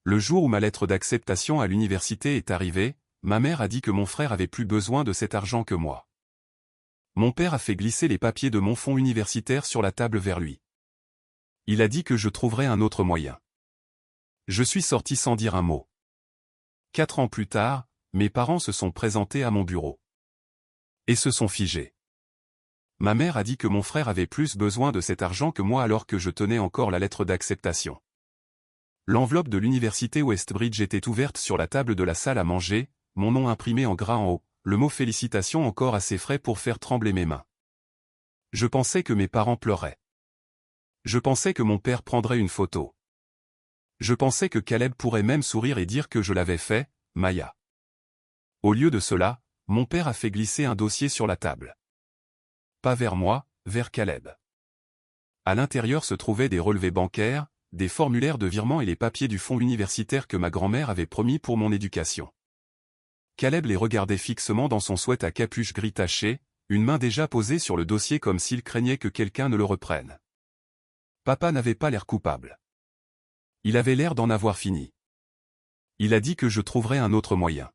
Le jour où ma lettre d'acceptation à l'université est arrivée, ma mère a dit que mon frère avait plus besoin de cet argent que moi. Mon père a fait glisser les papiers de mon fonds universitaire sur la table vers lui. Il a dit que je trouverais un autre moyen. Je suis sorti sans dire un mot. 4 ans plus tard, mes parents se sont présentés à mon bureau. Et se sont figés. Ma mère a dit que mon frère avait plus besoin de cet argent que moi alors que je tenais encore la lettre d'acceptation. L'enveloppe de l'université Westbridge était ouverte sur la table de la salle à manger, mon nom imprimé en gras en haut, le mot félicitations encore assez frais pour faire trembler mes mains. Je pensais que mes parents pleuraient. Je pensais que mon père prendrait une photo. Je pensais que Caleb pourrait même sourire et dire que je l'avais fait, Maya. Au lieu de cela, mon père a fait glisser un dossier sur la table. Pas vers moi, vers Caleb. À l'intérieur se trouvaient des relevés bancaires, des formulaires de virement et les papiers du fonds universitaire que ma grand-mère avait promis pour mon éducation. Caleb les regardait fixement dans son sweat à capuche gris taché, une main déjà posée sur le dossier comme s'il craignait que quelqu'un ne le reprenne. Papa n'avait pas l'air coupable. Il avait l'air d'en avoir fini. Il a dit que je trouverais un autre moyen.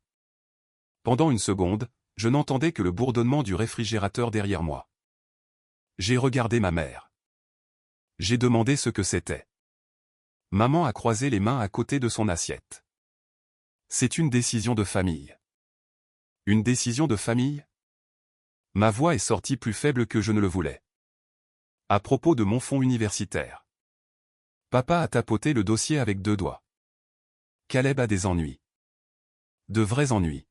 Pendant une seconde, je n'entendais que le bourdonnement du réfrigérateur derrière moi. J'ai regardé ma mère. J'ai demandé ce que c'était. Maman a croisé les mains à côté de son assiette. C'est une décision de famille. Une décision de famille? Ma voix est sortie plus faible que je ne le voulais. À propos de mon fonds universitaire. Papa a tapoté le dossier avec 2 doigts. Caleb a des ennuis. De vrais ennuis.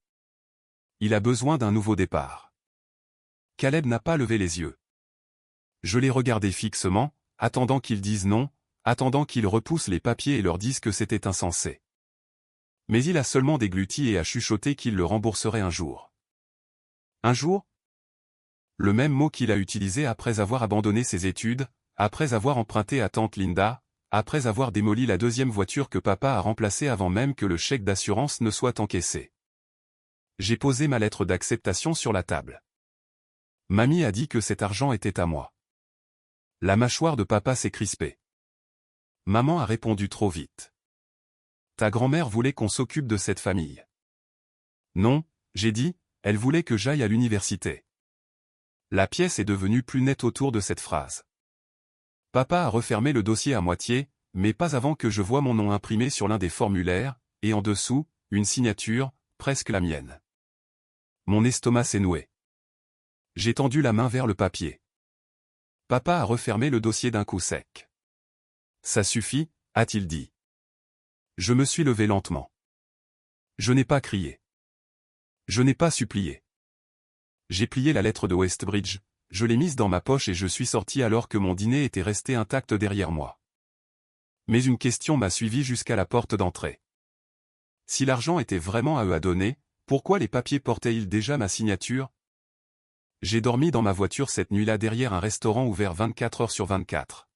Il a besoin d'un nouveau départ. Caleb n'a pas levé les yeux. Je l'ai regardé fixement, attendant qu'ils disent non, attendant qu'ils repoussent les papiers et leur disent que c'était insensé. Mais il a seulement dégluti et a chuchoté qu'il le rembourserait un jour. Un jour? Le même mot qu'il a utilisé après avoir abandonné ses études, après avoir emprunté à tante Linda, après avoir démoli la 2e voiture que papa a remplacée avant même que le chèque d'assurance ne soit encaissé. J'ai posé ma lettre d'acceptation sur la table. Mamie a dit que cet argent était à moi. La mâchoire de papa s'est crispée. Maman a répondu trop vite. Ta grand-mère voulait qu'on s'occupe de cette famille. Non, j'ai dit, elle voulait que j'aille à l'université. La pièce est devenue plus nette autour de cette phrase. Papa a refermé le dossier à moitié, mais pas avant que je voie mon nom imprimé sur l'un des formulaires, et en dessous, une signature, presque la mienne. Mon estomac s'est noué. J'ai tendu la main vers le papier. Papa a refermé le dossier d'un coup sec. Ça suffit, a-t-il dit. Je me suis levé lentement. Je n'ai pas crié. Je n'ai pas supplié. J'ai plié la lettre de Westbridge, je l'ai mise dans ma poche et je suis sorti alors que mon dîner était resté intact derrière moi. Mais une question m'a suivi jusqu'à la porte d'entrée. Si l'argent était vraiment à eux à donner, pourquoi les papiers portaient-ils déjà ma signature? J'ai dormi dans ma voiture cette nuit-là derrière un restaurant ouvert 24 heures sur 24.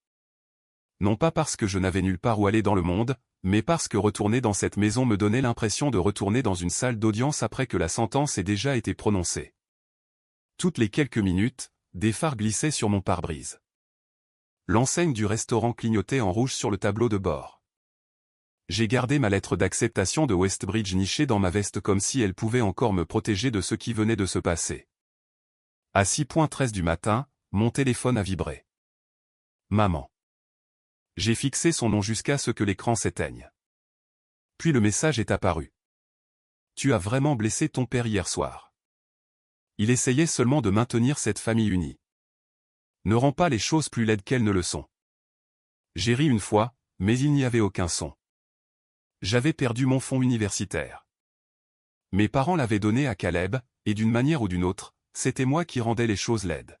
Non pas parce que je n'avais nulle part où aller dans le monde, mais parce que retourner dans cette maison me donnait l'impression de retourner dans une salle d'audience après que la sentence ait déjà été prononcée. Toutes les quelques minutes, des phares glissaient sur mon pare-brise. L'enseigne du restaurant clignotait en rouge sur le tableau de bord. J'ai gardé ma lettre d'acceptation de Westbridge nichée dans ma veste comme si elle pouvait encore me protéger de ce qui venait de se passer. À 6h13 du matin, mon téléphone a vibré. Maman. J'ai fixé son nom jusqu'à ce que l'écran s'éteigne. Puis le message est apparu. Tu as vraiment blessé ton père hier soir. Il essayait seulement de maintenir cette famille unie. Ne rends pas les choses plus laides qu'elles ne le sont. J'ai ri une fois, mais il n'y avait aucun son. J'avais perdu mon fonds universitaire. Mes parents l'avaient donné à Caleb, et d'une manière ou d'une autre, c'était moi qui rendais les choses laides.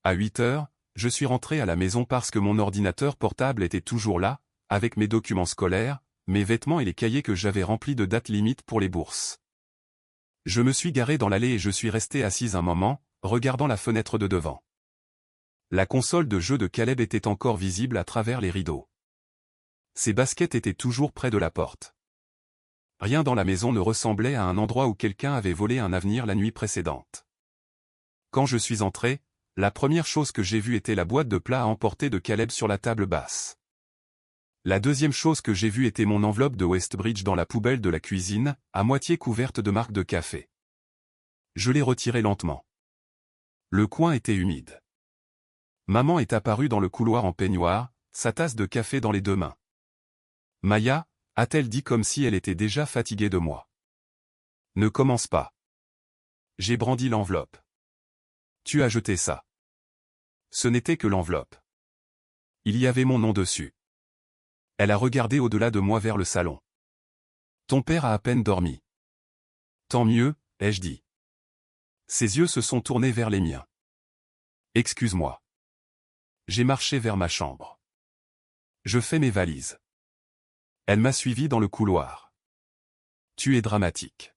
À 8 heures, je suis rentré à la maison parce que mon ordinateur portable était toujours là, avec mes documents scolaires, mes vêtements et les cahiers que j'avais remplis de dates limites pour les bourses. Je me suis garé dans l'allée et je suis resté assis un moment, regardant la fenêtre de devant. La console de jeu de Caleb était encore visible à travers les rideaux. Ses baskets étaient toujours près de la porte. Rien dans la maison ne ressemblait à un endroit où quelqu'un avait volé un avenir la nuit précédente. Quand je suis entré, la première chose que j'ai vue était la boîte de plats à emporter de Caleb sur la table basse. La deuxième chose que j'ai vue était mon enveloppe de Westbridge dans la poubelle de la cuisine, à moitié couverte de marques de café. Je l'ai retirée lentement. Le coin était humide. Maman est apparue dans le couloir en peignoir, sa tasse de café dans les deux mains. « Maya » a-t-elle dit comme si elle était déjà fatiguée de moi. « Ne commence pas. » J'ai brandi l'enveloppe. « Tu as jeté ça. » Ce n'était que l'enveloppe. Il y avait mon nom dessus. Elle a regardé au-delà de moi vers le salon. « Ton père a à peine dormi. »« Tant mieux, » ai-je dit. Ses yeux se sont tournés vers les miens. « Excuse-moi. » J'ai marché vers ma chambre. Je fais mes valises. Elle m'a suivi dans le couloir. « Tu es dramatique. »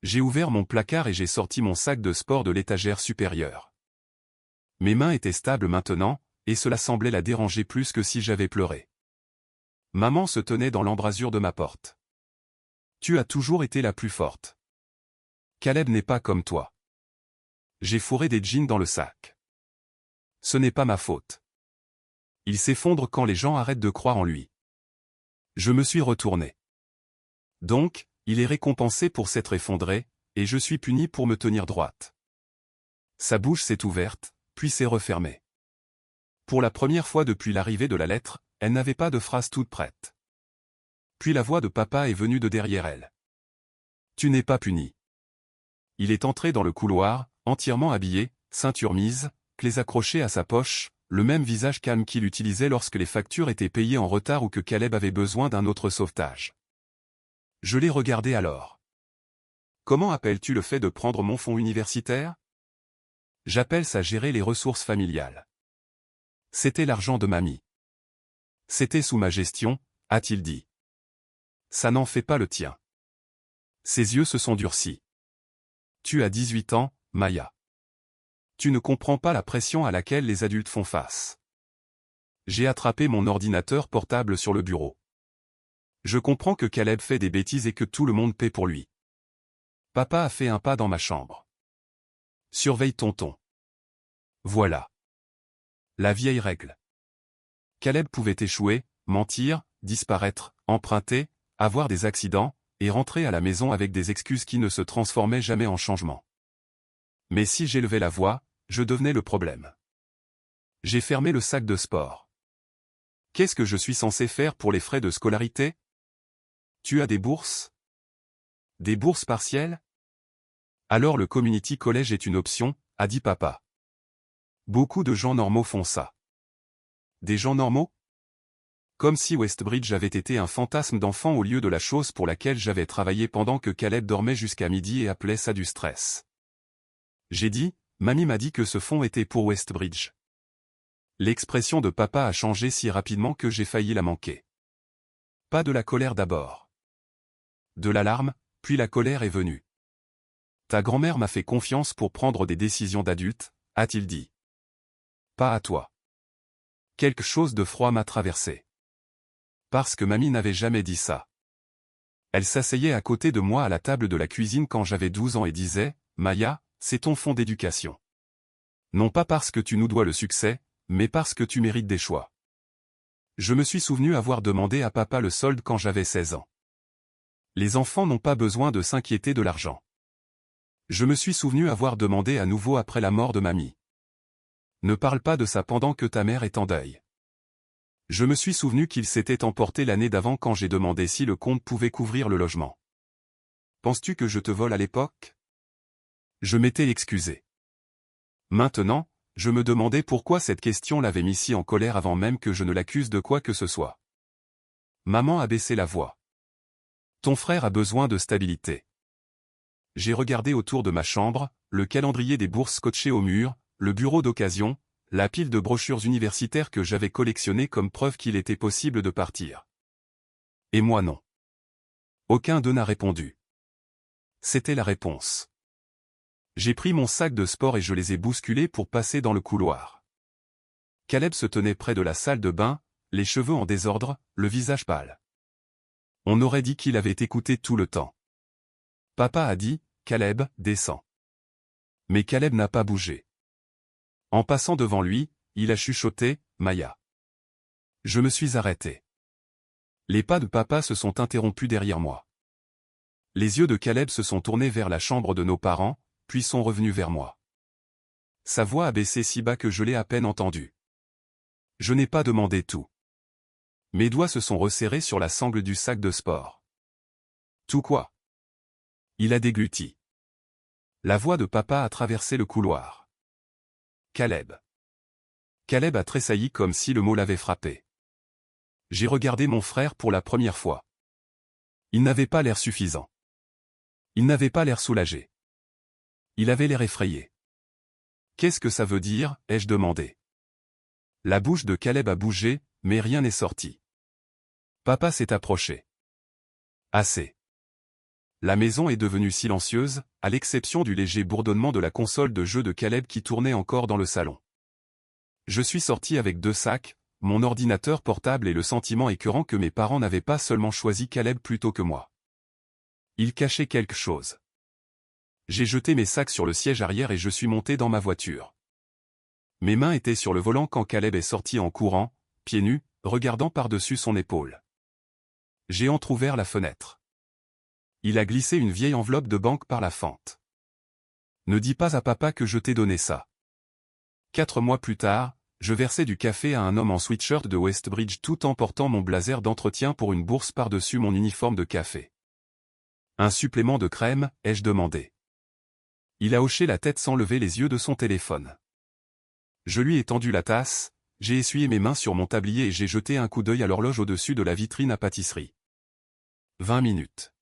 J'ai ouvert mon placard et j'ai sorti mon sac de sport de l'étagère supérieure. Mes mains étaient stables maintenant, et cela semblait la déranger plus que si j'avais pleuré. Maman se tenait dans l'embrasure de ma porte. « Tu as toujours été la plus forte. Caleb n'est pas comme toi. » J'ai fourré des jeans dans le sac. Ce n'est pas ma faute. Il s'effondre quand les gens arrêtent de croire en lui. Je me suis retourné. Donc, il est récompensé pour s'être effondré, et je suis puni pour me tenir droite. Sa bouche s'est ouverte, puis s'est refermée. Pour la première fois depuis l'arrivée de la lettre, elle n'avait pas de phrase toute prête. Puis la voix de papa est venue de derrière elle. « Tu n'es pas puni. » Il est entré dans le couloir, entièrement habillé, ceinture mise, clés accrochées à sa poche, le même visage calme qu'il utilisait lorsque les factures étaient payées en retard ou que Caleb avait besoin d'un autre sauvetage. Je l'ai regardé alors. « Comment appelles-tu le fait de prendre mon fonds universitaire ? » « J'appelle ça gérer les ressources familiales. » C'était l'argent de mamie. « C'était sous ma gestion, » a-t-il dit. « Ça n'en fait pas le tien. » Ses yeux se sont durcis. « Tu as 18 ans, Maya. Tu ne comprends pas la pression à laquelle les adultes font face. » J'ai attrapé mon ordinateur portable sur le bureau. Je comprends que Caleb fait des bêtises et que tout le monde paie pour lui. Papa a fait un pas dans ma chambre. Surveille tonton. Voilà. La vieille règle. Caleb pouvait échouer, mentir, disparaître, emprunter, avoir des accidents, et rentrer à la maison avec des excuses qui ne se transformaient jamais en changement. Mais si j'élevais la voix, je devenais le problème. J'ai fermé le sac de sport. Qu'est-ce que je suis censé faire pour les frais de scolarité ? Tu as des bourses ? Des bourses partielles ? Alors le community college est une option, a dit papa. Beaucoup de gens normaux font ça. Des gens normaux ? Comme si Westbridge avait été un fantasme d'enfant au lieu de la chose pour laquelle j'avais travaillé pendant que Caleb dormait jusqu'à midi et appelait ça du stress. J'ai dit, mamie m'a dit que ce fonds était pour Westbridge. L'expression de papa a changé si rapidement que j'ai failli la manquer. Pas de la colère d'abord. De l'alarme, puis la colère est venue. Ta grand-mère m'a fait confiance pour prendre des décisions d'adulte, a-t-il dit. Pas à toi. Quelque chose de froid m'a traversé. Parce que mamie n'avait jamais dit ça. Elle s'asseyait à côté de moi à la table de la cuisine quand j'avais 12 ans et disait, Maya, c'est ton fonds d'éducation. Non pas parce que tu nous dois le succès, mais parce que tu mérites des choix. Je me suis souvenu avoir demandé à papa le solde quand j'avais 16 ans. Les enfants n'ont pas besoin de s'inquiéter de l'argent. Je me suis souvenu avoir demandé à nouveau après la mort de mamie. Ne parle pas de ça pendant que ta mère est en deuil. Je me suis souvenu qu'il s'était emporté l'année d'avant quand j'ai demandé si le compte pouvait couvrir le logement. Penses-tu que je te vole à l'époque ? Je m'étais excusé. Maintenant, je me demandais pourquoi cette question l'avait mis si en colère avant même que je ne l'accuse de quoi que ce soit. Maman a baissé la voix. Ton frère a besoin de stabilité. J'ai regardé autour de ma chambre, le calendrier des bourses scotché au mur, le bureau d'occasion, la pile de brochures universitaires que j'avais collectionnées comme preuve qu'il était possible de partir. Et moi non. Aucun d'eux n'a répondu. C'était la réponse. J'ai pris mon sac de sport et je les ai bousculés pour passer dans le couloir. Caleb se tenait près de la salle de bain, les cheveux en désordre, le visage pâle. On aurait dit qu'il avait écouté tout le temps. Papa a dit, Caleb, descends. Mais Caleb n'a pas bougé. En passant devant lui, il a chuchoté, Maya. Je me suis arrêté. Les pas de papa se sont interrompus derrière moi. Les yeux de Caleb se sont tournés vers la chambre de nos parents, puis sont revenus vers moi. Sa voix a baissé si bas que je l'ai à peine entendue. Je n'ai pas demandé tout. Mes doigts se sont resserrés sur la sangle du sac de sport. Tout quoi? Il a dégluti. La voix de papa a traversé le couloir. Caleb. Caleb a tressailli comme si le mot l'avait frappé. J'ai regardé mon frère pour la première fois. Il n'avait pas l'air suffisant. Il n'avait pas l'air soulagé. Il avait l'air effrayé. Qu'est-ce que ça veut dire, ai-je demandé. La bouche de Caleb a bougé, mais rien n'est sorti. Papa s'est approché. Assez. La maison est devenue silencieuse, à l'exception du léger bourdonnement de la console de jeu de Caleb qui tournait encore dans le salon. Je suis sorti avec 2 sacs, mon ordinateur portable et le sentiment écœurant que mes parents n'avaient pas seulement choisi Caleb plutôt que moi. Ils cachaient quelque chose. J'ai jeté mes sacs sur le siège arrière et je suis monté dans ma voiture. Mes mains étaient sur le volant quand Caleb est sorti en courant, pieds nus, regardant par-dessus son épaule. J'ai entrouvert la fenêtre. Il a glissé une vieille enveloppe de banque par la fente. Ne dis pas à papa que je t'ai donné ça. 4 mois plus tard, je versais du café à un homme en sweatshirt de Westbridge tout en portant mon blazer d'entretien pour une bourse par-dessus mon uniforme de café. Un supplément de crème, ai-je demandé. Il a hoché la tête sans lever les yeux de son téléphone. Je lui ai tendu la tasse, j'ai essuyé mes mains sur mon tablier et j'ai jeté un coup d'œil à l'horloge au-dessus de la vitrine à pâtisserie. 20 minutes.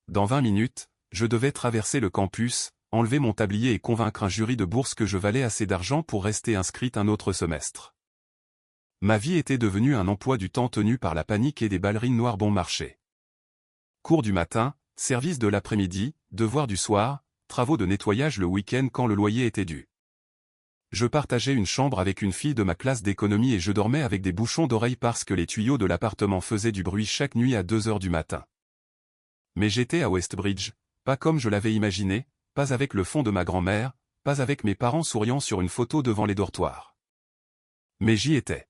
Dans 20 minutes, je devais traverser le campus, enlever mon tablier et convaincre un jury de bourse que je valais assez d'argent pour rester inscrite un autre semestre. Ma vie était devenue un emploi du temps tenu par la panique et des ballerines noires bon marché. Cours du matin, service de l'après-midi, devoirs du soir, travaux de nettoyage le week-end quand le loyer était dû. Je partageais une chambre avec une fille de ma classe d'économie et je dormais avec des bouchons d'oreilles parce que les tuyaux de l'appartement faisaient du bruit chaque nuit à 2 heures du matin. Mais j'étais à Westbridge, pas comme je l'avais imaginé, pas avec le fond de ma grand-mère, pas avec mes parents souriant sur une photo devant les dortoirs. Mais j'y étais.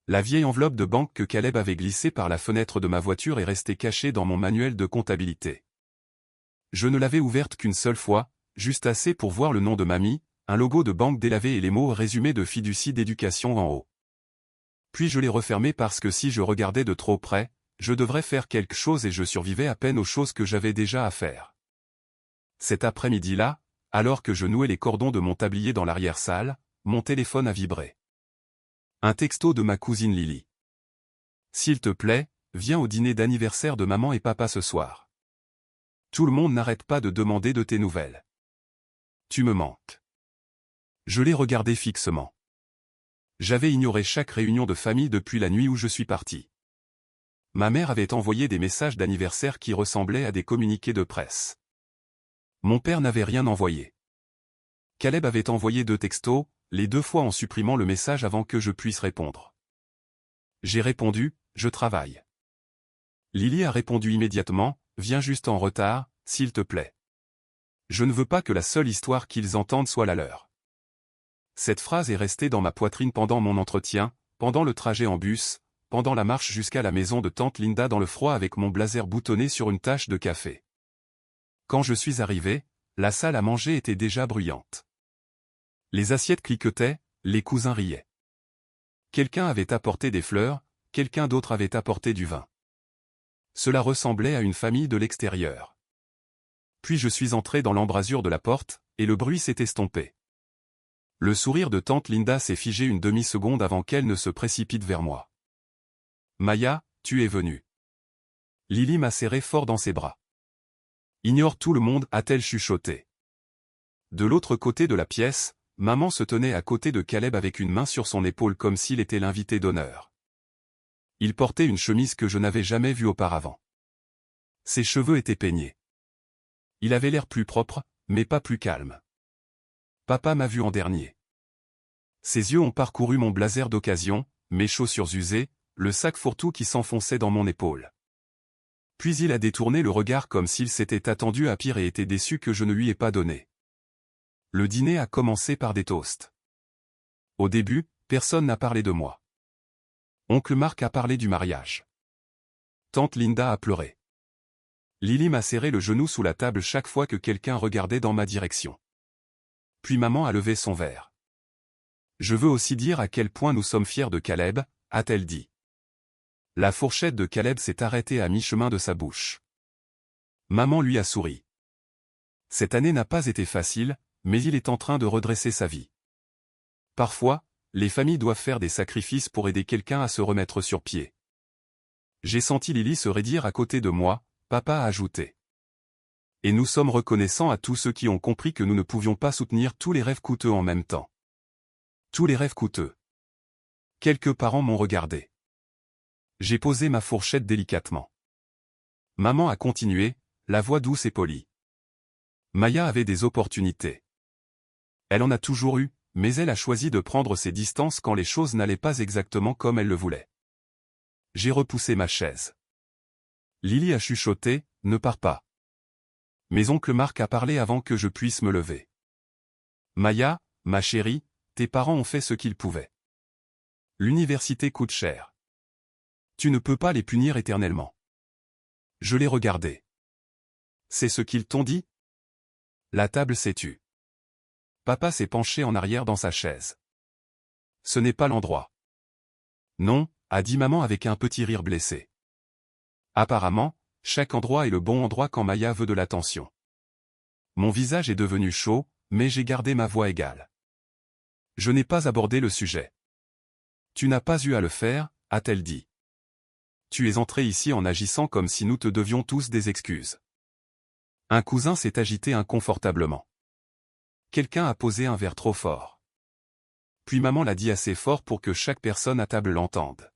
La vieille enveloppe de banque que Caleb avait glissée par la fenêtre de ma voiture est restée cachée dans mon manuel de comptabilité. Je ne l'avais ouverte qu'une seule fois, juste assez pour voir le nom de mamie, un logo de banque délavé et les mots résumés de fiducie d'éducation en haut. Puis je l'ai refermée parce que si je regardais de trop près, je devrais faire quelque chose et je survivais à peine aux choses que j'avais déjà à faire. Cet après-midi-là, alors que je nouais les cordons de mon tablier dans l'arrière-salle, mon téléphone a vibré. Un texto de ma cousine Lily. S'il te plaît, viens au dîner d'anniversaire de maman et papa ce soir. Tout le monde n'arrête pas de demander de tes nouvelles. Tu me manques. Je l'ai regardé fixement. J'avais ignoré chaque réunion de famille depuis la nuit où je suis parti. Ma mère avait envoyé des messages d'anniversaire qui ressemblaient à des communiqués de presse. Mon père n'avait rien envoyé. Caleb avait envoyé 2 textos, les 2 fois en supprimant le message avant que je puisse répondre. J'ai répondu, je travaille. Lily a répondu immédiatement, viens juste en retard, s'il te plaît. Je ne veux pas que la seule histoire qu'ils entendent soit la leur. Cette phrase est restée dans ma poitrine pendant mon entretien, pendant le trajet en bus, pendant la marche jusqu'à la maison de tante Linda dans le froid avec mon blazer boutonné sur une tache de café. Quand je suis arrivé, la salle à manger était déjà bruyante. Les assiettes cliquetaient, les cousins riaient. Quelqu'un avait apporté des fleurs, quelqu'un d'autre avait apporté du vin. Cela ressemblait à une famille de l'extérieur. Puis je suis entré dans l'embrasure de la porte, et le bruit s'est estompé. Le sourire de tante Linda s'est figé une demi-seconde avant qu'elle ne se précipite vers moi. Maya, tu es venue. Lily m'a serré fort dans ses bras. Ignore tout le monde, a-t-elle chuchoté. De l'autre côté de la pièce, maman se tenait à côté de Caleb avec une main sur son épaule comme s'il était l'invité d'honneur. Il portait une chemise que je n'avais jamais vue auparavant. Ses cheveux étaient peignés. Il avait l'air plus propre, mais pas plus calme. Papa m'a vu en dernier. Ses yeux ont parcouru mon blazer d'occasion, mes chaussures usées, le sac fourre-tout qui s'enfonçait dans mon épaule. Puis il a détourné le regard comme s'il s'était attendu à pire et était déçu que je ne lui ai pas donné. Le dîner a commencé par des toasts. Au début, personne n'a parlé de moi. Oncle Marc a parlé du mariage. Tante Linda a pleuré. Lily m'a serré le genou sous la table chaque fois que quelqu'un regardait dans ma direction. Puis maman a levé son verre. Je veux aussi dire à quel point nous sommes fiers de Caleb, a-t-elle dit. La fourchette de Caleb s'est arrêtée à mi-chemin de sa bouche. Maman lui a souri. Cette année n'a pas été facile, mais il est en train de redresser sa vie. Parfois, les familles doivent faire des sacrifices pour aider quelqu'un à se remettre sur pied. J'ai senti Lily se raidir à côté de moi, papa a ajouté. Et nous sommes reconnaissants à tous ceux qui ont compris que nous ne pouvions pas soutenir tous les rêves coûteux en même temps. Tous les rêves coûteux. Quelques parents m'ont regardé. J'ai posé ma fourchette délicatement. Maman a continué, la voix douce et polie. Maya avait des opportunités. Elle en a toujours eu, mais elle a choisi de prendre ses distances quand les choses n'allaient pas exactement comme elle le voulait. J'ai repoussé ma chaise. Lily a chuchoté, ne pars pas. Mais oncle Marc a parlé avant que je puisse me lever. Maya, ma chérie, tes parents ont fait ce qu'ils pouvaient. L'université coûte cher. Tu ne peux pas les punir éternellement. Je l'ai regardé. C'est ce qu'ils t'ont dit? La table s'est tue. Papa s'est penché en arrière dans sa chaise. Ce n'est pas l'endroit. Non, a dit maman avec un petit rire blessé. Apparemment, chaque endroit est le bon endroit quand Maya veut de l'attention. Mon visage est devenu chaud, mais j'ai gardé ma voix égale. Je n'ai pas abordé le sujet. Tu n'as pas eu à le faire, a-t-elle dit. Tu es entré ici en agissant comme si nous te devions tous des excuses. Un cousin s'est agité inconfortablement. Quelqu'un a posé un verre trop fort. Puis maman l'a dit assez fort pour que chaque personne à table l'entende.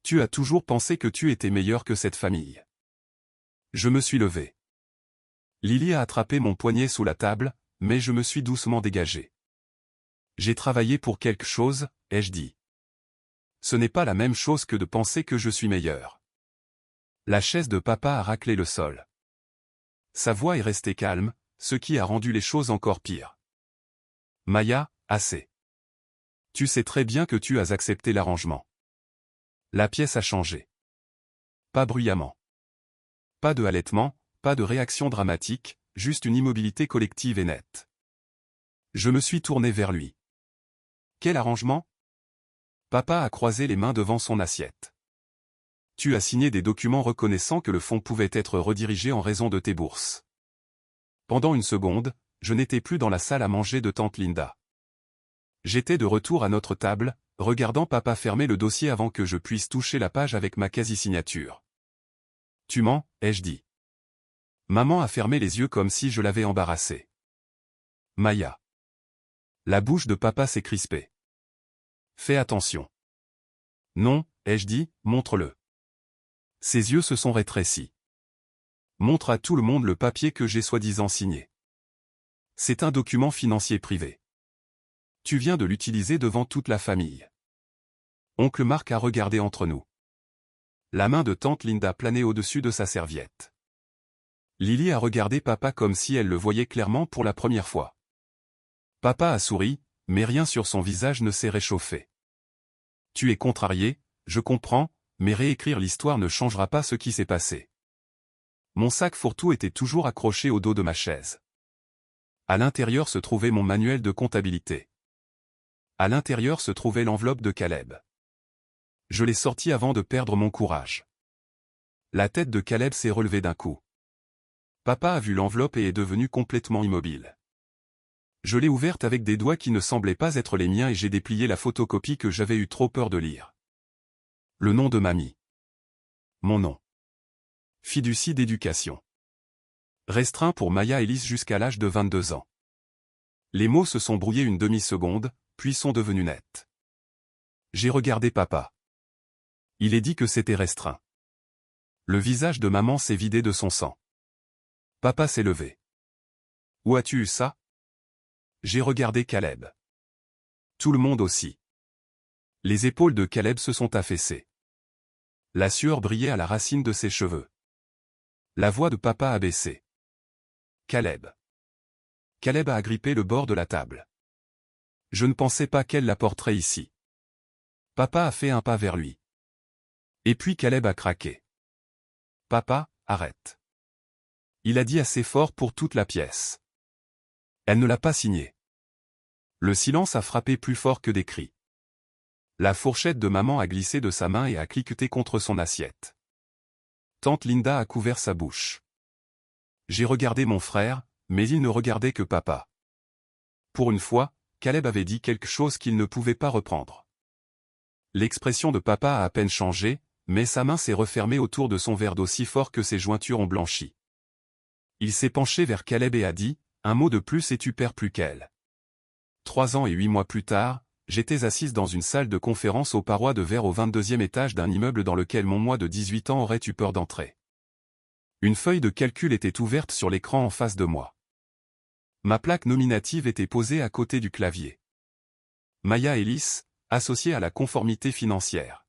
Tu as toujours pensé que tu étais meilleur que cette famille. Je me suis levé. Lily a attrapé mon poignet sous la table, mais je me suis doucement dégagé. J'ai travaillé pour quelque chose, ai-je dit. Ce n'est pas la même chose que de penser que je suis meilleur. La chaise de papa a raclé le sol. Sa voix est restée calme, ce qui a rendu les choses encore pires. Maya, assez. Tu sais très bien que tu as accepté l'arrangement. La pièce a changé. Pas bruyamment. Pas de halètement, pas de réaction dramatique, juste une immobilité collective et nette. Je me suis tourné vers lui. Quel arrangement? Papa a croisé les mains devant son assiette. Tu as signé des documents reconnaissant que le fonds pouvait être redirigé en raison de tes bourses. Pendant une seconde, je n'étais plus dans la salle à manger de tante Linda. J'étais de retour à notre table, regardant papa fermer le dossier avant que je puisse toucher la page avec ma quasi-signature. Tu mens, ai-je dit. Maman a fermé les yeux comme si je l'avais embarrassée. Maya. La bouche de papa s'est crispée. Fais attention. Non, ai-je dit, montre-le. Ses yeux se sont rétrécis. Montre à tout le monde le papier que j'ai soi-disant signé. C'est un document financier privé. Tu viens de l'utiliser devant toute la famille. Oncle Marc a regardé entre nous. La main de tante Linda planait au-dessus de sa serviette. Lily a regardé papa comme si elle le voyait clairement pour la première fois. Papa a souri, mais rien sur son visage ne s'est réchauffé. Tu es contrarié, je comprends, mais réécrire l'histoire ne changera pas ce qui s'est passé. Mon sac fourre-tout était toujours accroché au dos de ma chaise. À l'intérieur se trouvait mon manuel de comptabilité. À l'intérieur se trouvait l'enveloppe de Caleb. Je l'ai sorti avant de perdre mon courage. La tête de Caleb s'est relevée d'un coup. Papa a vu l'enveloppe et est devenu complètement immobile. Je l'ai ouverte avec des doigts qui ne semblaient pas être les miens et j'ai déplié la photocopie que j'avais eu trop peur de lire. Le nom de mamie. Mon nom. Fiducie d'éducation. Restreint pour Maya Ellis jusqu'à l'âge de 22 ans. Les mots se sont brouillés une demi-seconde, puis sont devenus nets. J'ai regardé papa. Il est dit que c'était restreint. Le visage de maman s'est vidé de son sang. Papa s'est levé. Où as-tu eu ça? J'ai regardé Caleb. Tout le monde aussi. Les épaules de Caleb se sont affaissées. La sueur brillait à la racine de ses cheveux. La voix de papa a baissé. Caleb. Caleb a agrippé le bord de la table. Je ne pensais pas qu'elle la porterait ici. Papa a fait un pas vers lui. Et puis Caleb a craqué. « Papa, arrête. » Il a dit assez fort pour toute la pièce. Elle ne l'a pas signé. Le silence a frappé plus fort que des cris. La fourchette de maman a glissé de sa main et a cliqueté contre son assiette. Tante Linda a couvert sa bouche. J'ai regardé mon frère, mais il ne regardait que papa. Pour une fois, Caleb avait dit quelque chose qu'il ne pouvait pas reprendre. L'expression de papa a à peine changé, mais sa main s'est refermée autour de son verre d'eau si fort que ses jointures ont blanchi. Il s'est penché vers Caleb et a dit, « Un mot de plus et tu perds plus qu'elle. » 3 ans et 8 mois plus tard, j'étais assise dans une salle de conférence aux parois de verre au 22e étage d'un immeuble dans lequel mon moi de 18 ans aurait eu peur d'entrer. Une feuille de calcul était ouverte sur l'écran en face de moi. Ma plaque nominative était posée à côté du clavier. Maya Ellis, associée à la conformité financière.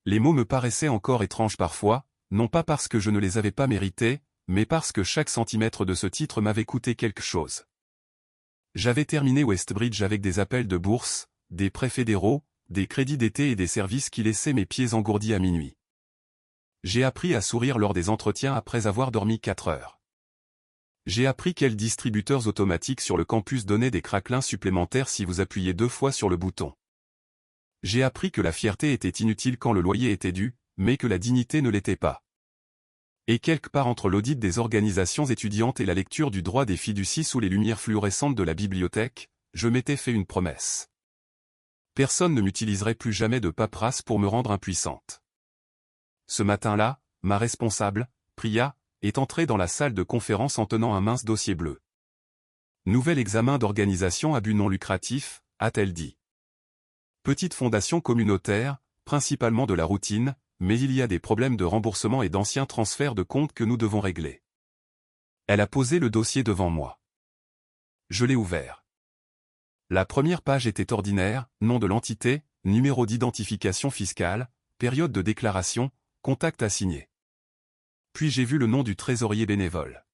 Les mots me paraissaient encore étranges parfois, non pas parce que je ne les avais pas mérités, mais parce que chaque centimètre de ce titre m'avait coûté quelque chose. J'avais terminé Westbridge avec des appels de bourse, des prêts fédéraux, des crédits d'été et des services qui laissaient mes pieds engourdis à minuit. J'ai appris à sourire lors des entretiens après avoir dormi 4 heures. J'ai appris quels distributeurs automatiques sur le campus donnaient des craquelins supplémentaires si vous appuyez 2 fois sur le bouton. J'ai appris que la fierté était inutile quand le loyer était dû, mais que la dignité ne l'était pas. Et quelque part entre l'audit des organisations étudiantes et la lecture du droit des fiducies sous les lumières fluorescentes de la bibliothèque, je m'étais fait une promesse. Personne ne m'utiliserait plus jamais de paperasse pour me rendre impuissante. Ce matin-là, ma responsable, Priya, est entrée dans la salle de conférence en tenant un mince dossier bleu. « Nouvel examen d'organisation à but non lucratif », a-t-elle dit. Petite fondation communautaire, principalement de la routine, mais il y a des problèmes de remboursement et d'anciens transferts de comptes que nous devons régler. Elle a posé le dossier devant moi. Je l'ai ouvert. La première page était ordinaire, nom de l'entité, numéro d'identification fiscale, période de déclaration, contact à signer. Puis j'ai vu le nom du trésorier bénévole.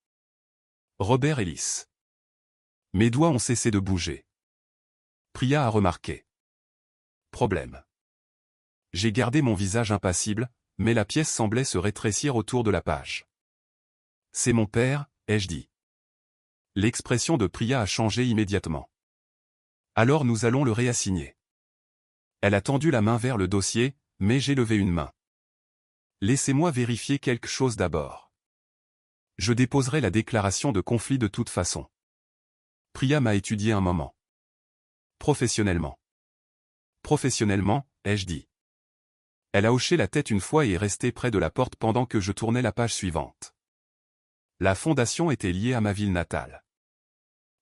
Robert Ellis. Mes doigts ont cessé de bouger. Priya a remarqué. Problème. J'ai gardé mon visage impassible, mais la pièce semblait se rétrécir autour de la page. « C'est mon père », ai-je dit. L'expression de Priya a changé immédiatement. « Alors nous allons le réassigner. » Elle a tendu la main vers le dossier, mais j'ai levé une main. « Laissez-moi vérifier quelque chose d'abord. Je déposerai la déclaration de conflit de toute façon. » Priya m'a étudié un moment. « Professionnellement. » Professionnellement, ai-je dit. Elle a hoché la tête une fois et est restée près de la porte pendant que je tournais la page suivante. La fondation était liée à ma ville natale.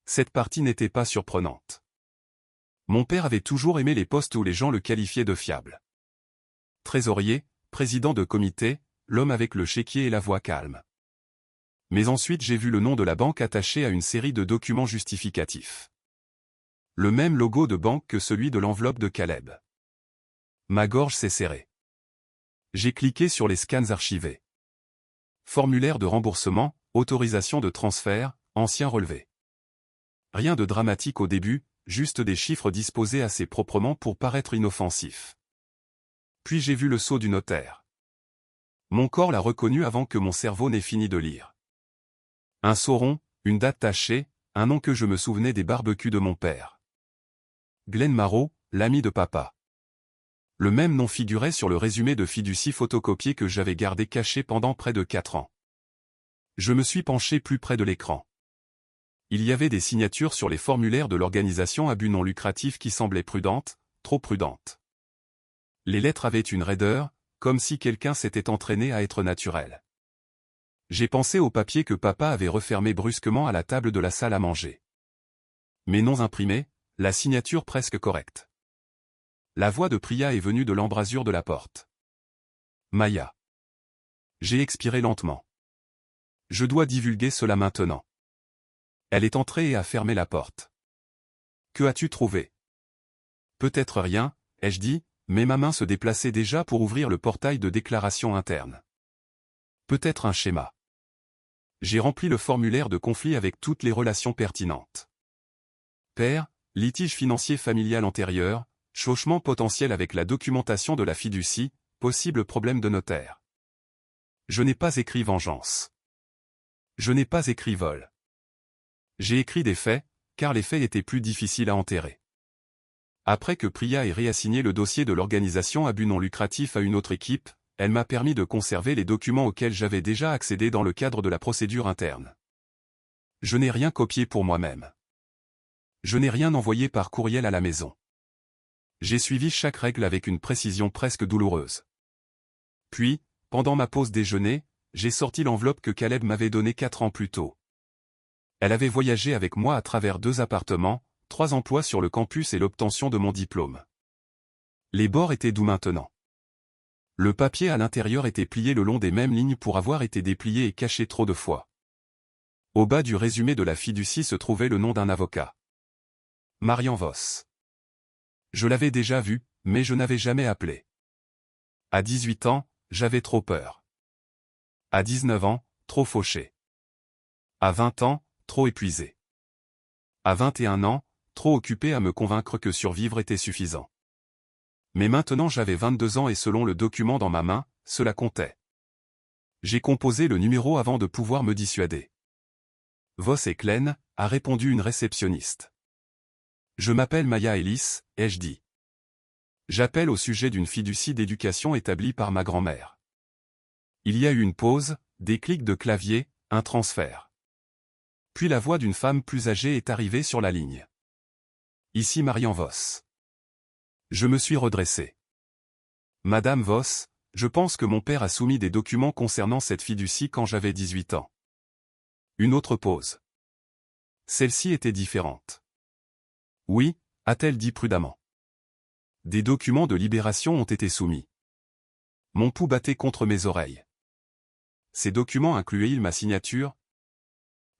Cette partie n'était pas surprenante. Mon père avait toujours aimé les postes où les gens le qualifiaient de fiable. Trésorier, président de comité, l'homme avec le chéquier et la voix calme. Mais ensuite j'ai vu le nom de la banque attaché à une série de documents justificatifs. Le même logo de banque que celui de l'enveloppe de Caleb. Ma gorge s'est serrée. J'ai cliqué sur les scans archivés. Formulaire de remboursement, autorisation de transfert, ancien relevé. Rien de dramatique au début, juste des chiffres disposés assez proprement pour paraître inoffensifs. Puis j'ai vu le sceau du notaire. Mon corps l'a reconnu avant que mon cerveau n'ait fini de lire. Un sceau rond, une date tachée, un nom que je me souvenais des barbecues de mon père. Glenn Marrow, l'ami de papa. Le même nom figurait sur le résumé de fiducie photocopié que j'avais gardé caché pendant près de 4 ans. Je me suis penché plus près de l'écran. Il y avait des signatures sur les formulaires de l'organisation à but non lucratif qui semblaient prudentes, trop prudentes. Les lettres avaient une raideur, comme si quelqu'un s'était entraîné à être naturel. J'ai pensé au papier que papa avait refermé brusquement à la table de la salle à manger. Mes noms imprimés, la signature presque correcte. La voix de Priya est venue de l'embrasure de la porte. Maya. J'ai expiré lentement. Je dois divulguer cela maintenant. Elle est entrée et a fermé la porte. Que as-tu trouvé? Peut-être rien, ai-je dit, mais ma main se déplaçait déjà pour ouvrir le portail de déclaration interne. Peut-être un schéma. J'ai rempli le formulaire de conflit avec toutes les relations pertinentes. Père, litige financier familial antérieur, chauchement potentiel avec la documentation de la fiducie, possible problème de notaire. Je n'ai pas écrit vengeance. Je n'ai pas écrit vol. J'ai écrit des faits, car les faits étaient plus difficiles à enterrer. Après que Priya ait réassigné le dossier de l'organisation à but non lucratif à une autre équipe, elle m'a permis de conserver les documents auxquels j'avais déjà accédé dans le cadre de la procédure interne. Je n'ai rien copié pour moi-même. Je n'ai rien envoyé par courriel à la maison. J'ai suivi chaque règle avec une précision presque douloureuse. Puis, pendant ma pause déjeuner, j'ai sorti l'enveloppe que Caleb m'avait donnée 4 ans plus tôt. Elle avait voyagé avec moi à travers 2 appartements, 3 emplois sur le campus et l'obtention de mon diplôme. Les bords étaient doux maintenant. Le papier à l'intérieur était plié le long des mêmes lignes pour avoir été déplié et caché trop de fois. Au bas du résumé de la fiducie se trouvait le nom d'un avocat. Marian Voss. Je l'avais déjà vu, mais je n'avais jamais appelé. À 18 ans, j'avais trop peur. À 19 ans, trop fauché. À 20 ans, trop épuisé. À 21 ans, trop occupé à me convaincre que survivre était suffisant. Mais maintenant j'avais 22 ans et selon le document dans ma main, cela comptait. J'ai composé le numéro avant de pouvoir me dissuader. Voss et Klein, a répondu une réceptionniste. Je m'appelle Maya Ellis, ai-je dit. J'appelle au sujet d'une fiducie d'éducation établie par ma grand-mère. Il y a eu une pause, des clics de clavier, un transfert. Puis la voix d'une femme plus âgée est arrivée sur la ligne. Ici Marian Voss. Je me suis redressé. Madame Voss, je pense que mon père a soumis des documents concernant cette fiducie quand j'avais 18 ans. Une autre pause. Celle-ci était différente. Oui, a-t-elle dit prudemment. Des documents de libération ont été soumis. Mon pouls battait contre mes oreilles. Ces documents incluaient-ils ma signature?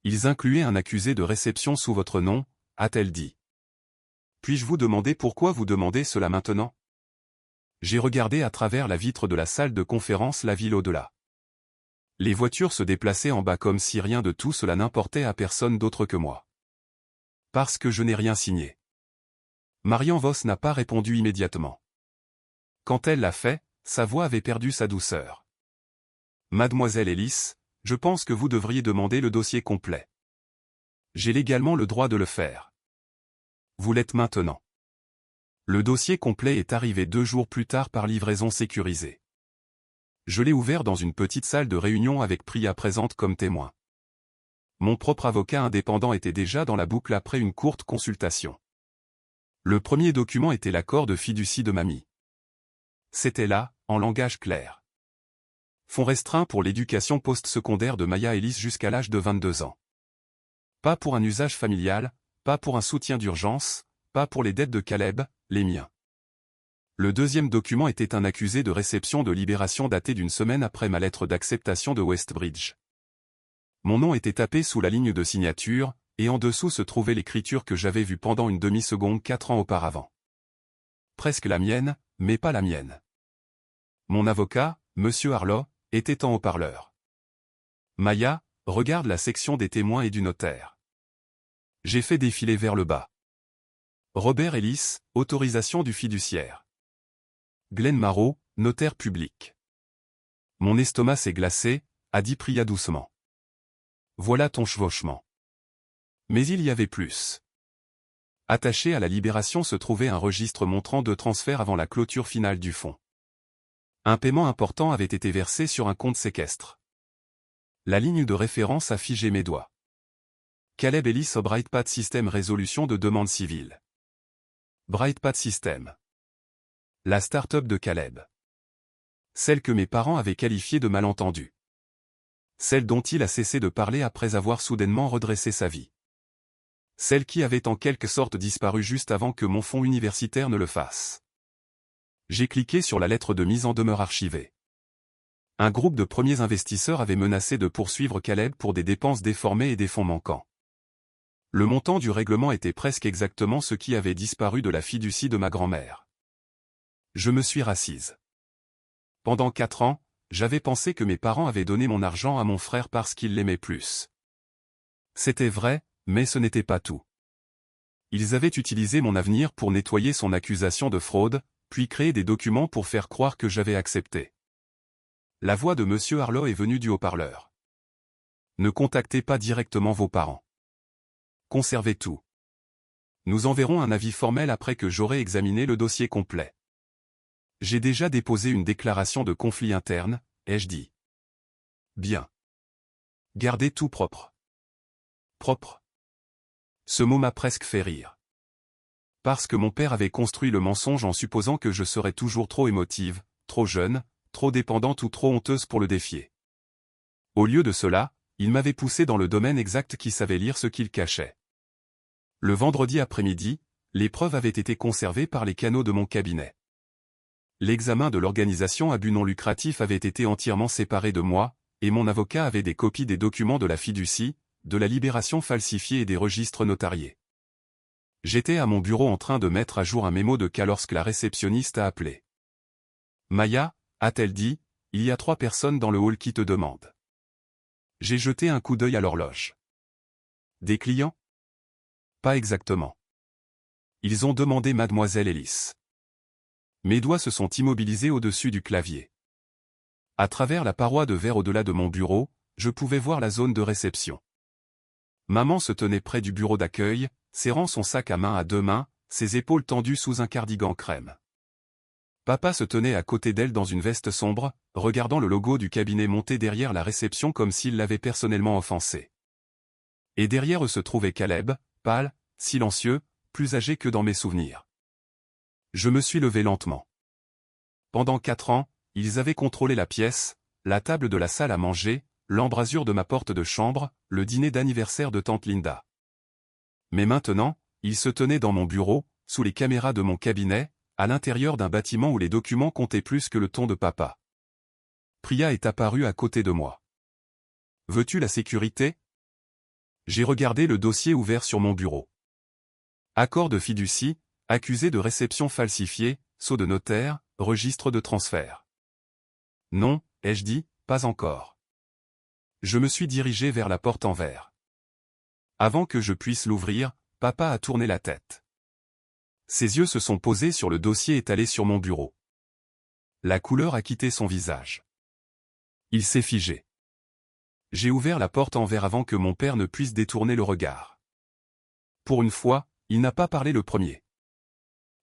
Ils incluaient un accusé de réception sous votre nom, a-t-elle dit. Puis-je vous demander pourquoi vous demandez cela maintenant? J'ai regardé à travers la vitre de la salle de conférence la ville au-delà. Les voitures se déplaçaient en bas comme si rien de tout cela n'importait à personne d'autre que moi. Parce que je n'ai rien signé. Marian Voss n'a pas répondu immédiatement. Quand elle l'a fait, sa voix avait perdu sa douceur. Mademoiselle Ellis, je pense que vous devriez demander le dossier complet. J'ai légalement le droit de le faire. Vous l'êtes maintenant. Le dossier complet est arrivé 2 jours plus tard par livraison sécurisée. Je l'ai ouvert dans une petite salle de réunion avec Priya présente comme témoin. Mon propre avocat indépendant était déjà dans la boucle après une courte consultation. Le premier document était l'accord de fiducie de mamie. C'était là, en langage clair. Fonds restreint pour l'éducation post-secondaire de Maya Ellis jusqu'à l'âge de 22 ans. Pas pour un usage familial, pas pour un soutien d'urgence, pas pour les dettes de Caleb, les miens. Le deuxième document était un accusé de réception de libération daté d'une semaine après ma lettre d'acceptation de Westbridge. Mon nom était tapé sous la ligne de signature, et en dessous se trouvait l'écriture que j'avais vue pendant une demi-seconde 4 ans auparavant. Presque la mienne, mais pas la mienne. Mon avocat, Monsieur Harlow, était en haut-parleur. Maya, regarde la section des témoins et du notaire. J'ai fait défiler vers le bas. Robert Ellis, autorisation du fiduciaire. Glenn Marrow, notaire public. Mon estomac s'est glacé, a dit Priya doucement. Voilà ton chevauchement. Mais il y avait plus. Attaché à la libération se trouvait un registre montrant 2 transferts avant la clôture finale du fonds. Un paiement important avait été versé sur un compte séquestre. La ligne de référence a figé mes doigts. Caleb Ellis au Brightpath System résolution de demande civile. Brightpath System. La start-up de Caleb. Celle que mes parents avaient qualifiée de malentendu. Celle dont il a cessé de parler après avoir soudainement redressé sa vie. Celle qui avait en quelque sorte disparu juste avant que mon fonds universitaire ne le fasse. J'ai cliqué sur la lettre de mise en demeure archivée. Un groupe de premiers investisseurs avait menacé de poursuivre Caleb pour des dépenses déformées et des fonds manquants. Le montant du règlement était presque exactement ce qui avait disparu de la fiducie de ma grand-mère. Je me suis rassise. Pendant 4 ans, j'avais pensé que mes parents avaient donné mon argent à mon frère parce qu'ils l'aimaient plus. C'était vrai, mais ce n'était pas tout. Ils avaient utilisé mon avenir pour nettoyer son accusation de fraude, puis créer des documents pour faire croire que j'avais accepté. La voix de Monsieur Harlow est venue du haut-parleur. Ne contactez pas directement vos parents. Conservez tout. Nous enverrons un avis formel après que j'aurai examiné le dossier complet. J'ai déjà déposé une déclaration de conflit interne, ai-je dit. Bien. Gardez tout propre. Propre. Ce mot m'a presque fait rire. Parce que mon père avait construit le mensonge en supposant que je serais toujours trop émotive, trop jeune, trop dépendante ou trop honteuse pour le défier. Au lieu de cela, il m'avait poussé dans le domaine exact qui savait lire ce qu'il cachait. Le vendredi après-midi, les preuves avaient été conservées par les canaux de mon cabinet. L'examen de l'organisation à but non lucratif avait été entièrement séparé de moi, et mon avocat avait des copies des documents de la fiducie, de la libération falsifiée et des registres notariés. J'étais à mon bureau en train de mettre à jour un mémo de cas lorsque la réceptionniste a appelé. « Maya, a-t-elle dit, il y a 3 personnes dans le hall qui te demandent. » J'ai jeté un coup d'œil à l'horloge. « Des clients ? » Pas exactement. Ils ont demandé Mademoiselle Ellis. Mes doigts se sont immobilisés au-dessus du clavier. À travers la paroi de verre au-delà de mon bureau, je pouvais voir la zone de réception. Maman se tenait près du bureau d'accueil, serrant son sac à main à 2 mains, ses épaules tendues sous un cardigan crème. Papa se tenait à côté d'elle dans une veste sombre, regardant le logo du cabinet monter derrière la réception comme s'il l'avait personnellement offensé. Et derrière eux se trouvait Caleb, pâle, silencieux, plus âgé que dans mes souvenirs. Je me suis levé lentement. Pendant 4 ans, ils avaient contrôlé la pièce, la table de la salle à manger, l'embrasure de ma porte de chambre, le dîner d'anniversaire de tante Linda. Mais maintenant, ils se tenaient dans mon bureau, sous les caméras de mon cabinet, à l'intérieur d'un bâtiment où les documents comptaient plus que le ton de papa. Priya est apparue à côté de moi. « Veux-tu la sécurité ?» J'ai regardé le dossier ouvert sur mon bureau. Accord de fiducie, accusé de réception falsifiée, sceau de notaire, registre de transfert. Non, ai-je dit, pas encore. Je me suis dirigé vers la porte en verre. Avant que je puisse l'ouvrir, papa a tourné la tête. Ses yeux se sont posés sur le dossier étalé sur mon bureau. La couleur a quitté son visage. Il s'est figé. J'ai ouvert la porte en verre avant que mon père ne puisse détourner le regard. Pour une fois, il n'a pas parlé le premier.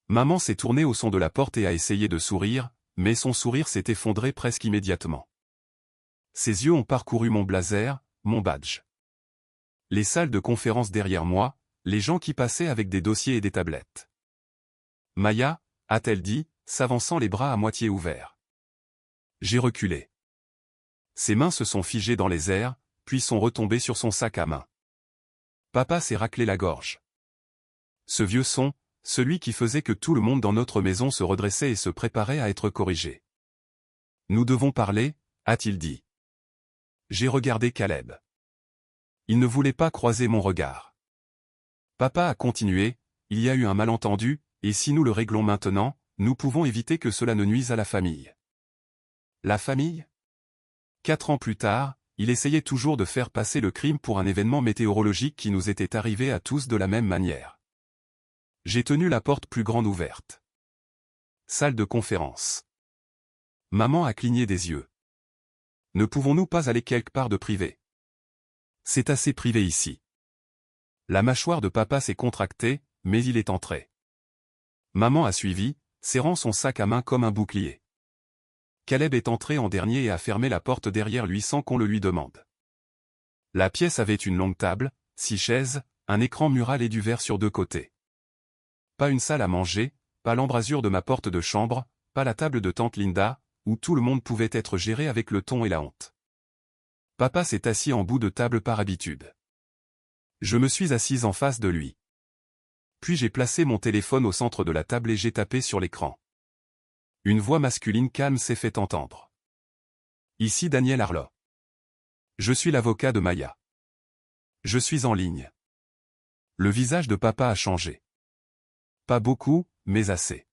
Maman s'est tournée au son de la porte et a essayé de sourire, mais son sourire s'est effondré presque immédiatement. Ses yeux ont parcouru mon blazer, mon badge. Les salles de conférence derrière moi, les gens qui passaient avec des dossiers et des tablettes. « Maya » a-t-elle dit, s'avançant les bras à moitié ouverts. J'ai reculé. Ses mains se sont figées dans les airs, puis sont retombées sur son sac à main. Papa s'est raclé la gorge. Ce vieux son, celui qui faisait que tout le monde dans notre maison se redressait et se préparait à être corrigé. « Nous devons parler » a-t-il dit. J'ai regardé Caleb. Il ne voulait pas croiser mon regard. Papa a continué, il y a eu un malentendu, et si nous le réglons maintenant, nous pouvons éviter que cela ne nuise à la famille. La famille ? 4 ans plus tard, il essayait toujours de faire passer le crime pour un événement météorologique qui nous était arrivé à tous de la même manière. J'ai tenu la porte plus grande ouverte. Salle de conférence. Maman a cligné des yeux. Ne pouvons-nous pas aller quelque part de privé ? C'est assez privé ici. La mâchoire de papa s'est contractée, mais il est entré. Maman a suivi, serrant son sac à main comme un bouclier. Caleb est entré en dernier et a fermé la porte derrière lui sans qu'on le lui demande. La pièce avait une longue table, 6 chaises, un écran mural et du verre sur 2 côtés. Pas une salle à manger, pas l'embrasure de ma porte de chambre, pas la table de tante Linda, où tout le monde pouvait être géré avec le ton et la honte. Papa s'est assis en bout de table par habitude. Je me suis assise en face de lui. Puis j'ai placé mon téléphone au centre de la table et j'ai tapé sur l'écran. Une voix masculine calme s'est fait entendre. Ici Daniel Harlow. Je suis l'avocat de Maya. Je suis en ligne. Le visage de papa a changé. Pas beaucoup, mais assez.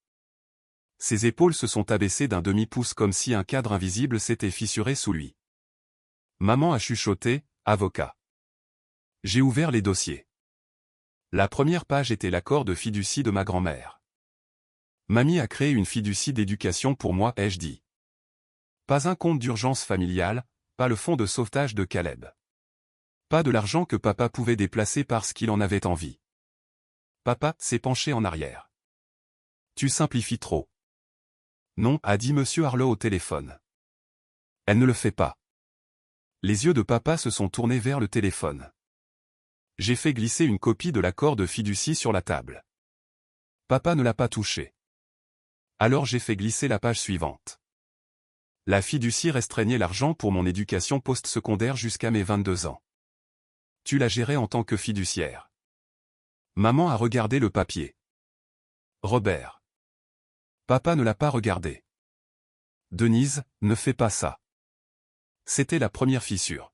Ses épaules se sont abaissées d'un demi-pouce comme si un cadre invisible s'était fissuré sous lui. Maman a chuchoté, avocat. J'ai ouvert les dossiers. La première page était l'accord de fiducie de ma grand-mère. Mamie a créé une fiducie d'éducation pour moi, ai-je dit. Pas un compte d'urgence familiale, pas le fonds de sauvetage de Caleb. Pas de l'argent que papa pouvait déplacer parce qu'il en avait envie. Papa s'est penché en arrière. Tu simplifies trop. Non, a dit Monsieur Harlow au téléphone. Elle ne le fait pas. Les yeux de papa se sont tournés vers le téléphone. J'ai fait glisser une copie de l'accord de fiducie sur la table. Papa ne l'a pas touché. Alors j'ai fait glisser la page suivante. La fiducie restreignait l'argent pour mon éducation postsecondaire jusqu'à mes 22 ans. Tu la gérais en tant que fiduciaire. Maman a regardé le papier. Robert. Papa ne l'a pas regardé. Denise, ne fais pas ça. C'était la première fissure.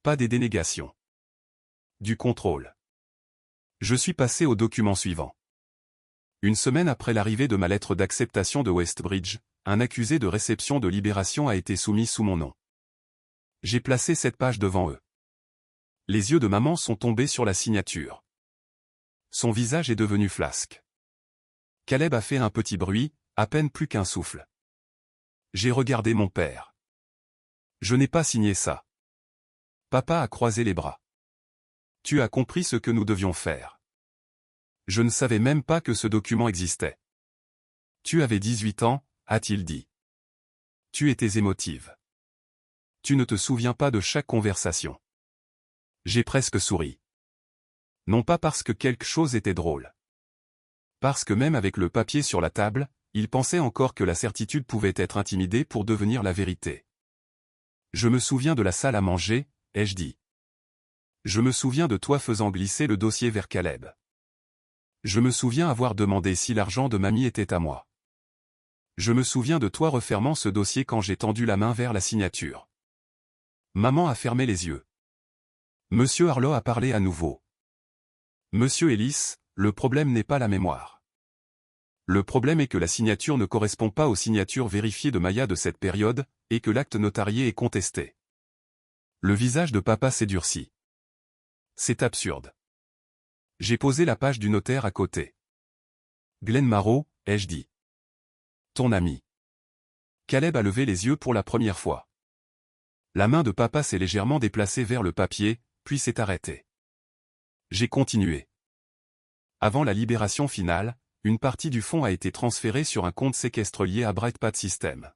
Pas des dénégations. Du contrôle. Je suis passé au document suivant. Une semaine après l'arrivée de ma lettre d'acceptation de Westbridge, un accusé de réception de libération a été soumis sous mon nom. J'ai placé cette page devant eux. Les yeux de maman sont tombés sur la signature. Son visage est devenu flasque. Caleb a fait un petit bruit, à peine plus qu'un souffle. J'ai regardé mon père. Je n'ai pas signé ça. Papa a croisé les bras. Tu as compris ce que nous devions faire. Je ne savais même pas que ce document existait. Tu avais 18 ans, a-t-il dit. Tu étais émotive. Tu ne te souviens pas de chaque conversation. J'ai presque souri. Non pas parce que quelque chose était drôle. Parce que même avec le papier sur la table, il pensait encore que la certitude pouvait être intimidée pour devenir la vérité. Je me souviens de la salle à manger, ai-je dit. Je me souviens de toi faisant glisser le dossier vers Caleb. Je me souviens avoir demandé si l'argent de mamie était à moi. Je me souviens de toi refermant ce dossier quand j'ai tendu la main vers la signature. Maman a fermé les yeux. Monsieur Harlow a parlé à nouveau. Monsieur Ellis, le problème n'est pas la mémoire. Le problème est que la signature ne correspond pas aux signatures vérifiées de Maya de cette période, et que l'acte notarié est contesté. Le visage de papa s'est durci. C'est absurde. J'ai posé la page du notaire à côté. Glenn Marrow, ai-je dit. Ton ami. Caleb a levé les yeux pour la première fois. La main de papa s'est légèrement déplacée vers le papier, puis s'est arrêtée. J'ai continué. Avant la libération finale, une partie du fonds a été transférée sur un compte séquestre lié à Brightpath System.